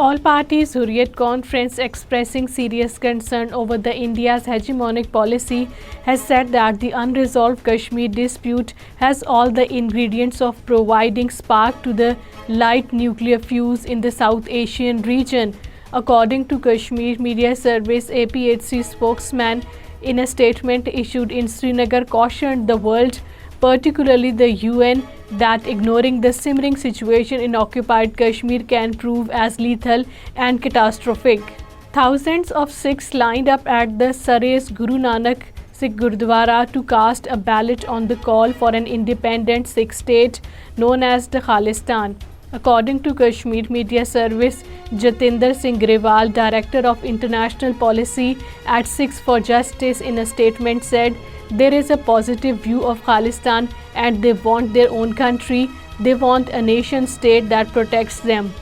All parties Hurriyat conference expressing serious concern over the India's hegemonic policy has said that the unresolved Kashmir dispute has all the ingredients of providing spark to the light nuclear fuse in the South Asian region. According to Kashmir Media Service, APHC spokesman in a statement issued in Srinagar cautioned the world, particularly the UN, that ignoring the simmering situation in occupied Kashmir can prove as lethal and catastrophic. Thousands of Sikhs lined up at the Sarais Guru Nanak Sikh Gurdwara to cast a ballot on the call for an independent Sikh state known as the Khalistan. According to Kashmir Media Service, Jatinder Singh Grewal, Director of International Policy at Sikhs for Justice, in a statement said, "There is a positive view of Khalistan and they want their own country. They want a nation state that protects them."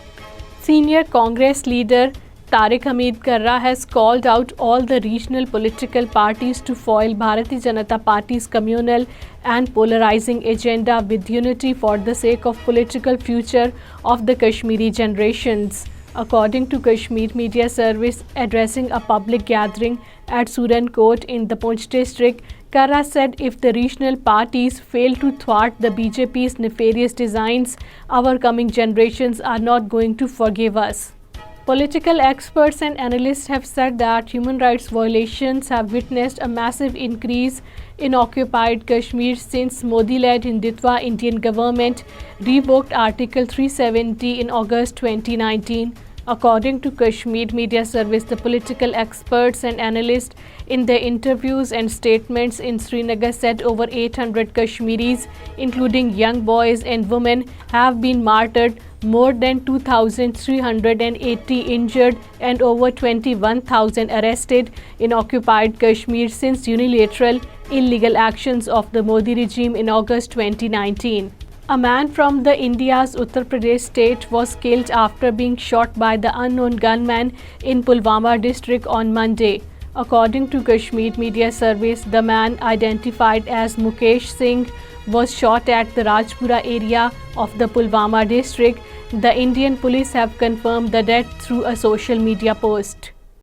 Senior Congress leader Tariq Hamid Karra has called out all the regional political parties to foil Bharatiya Janata Party's communal and polarizing agenda with unity for the sake of political future of the Kashmiri generations. According to Kashmir Media Service, addressing a public gathering at Surankot in the Poonch district, Karra said if the regional parties fail to thwart the BJP's nefarious designs, our coming generations are not going to forgive us. Political experts and analysts have said that human rights violations have witnessed a massive increase in occupied Kashmir since Modi-led Hindutva Indian government revoked Article 370 in August 2019. According to Kashmir Media Service, the political experts and analysts in their interviews and statements in Srinagar said over 800 Kashmiris, including young boys and women, have been martyred, more than 2,380 injured and over 21,000 arrested in occupied Kashmir since unilateral illegal actions of the Modi regime in August 2019. A man from the India's Uttar Pradesh state was killed after being shot by the unknown gunman in Pulwama district on Monday. According to Kashmir Media Service, the man, identified as Mukesh Singh, was shot at the Rajpura area of the Pulwama district. The Indian police have confirmed the death through a social media post.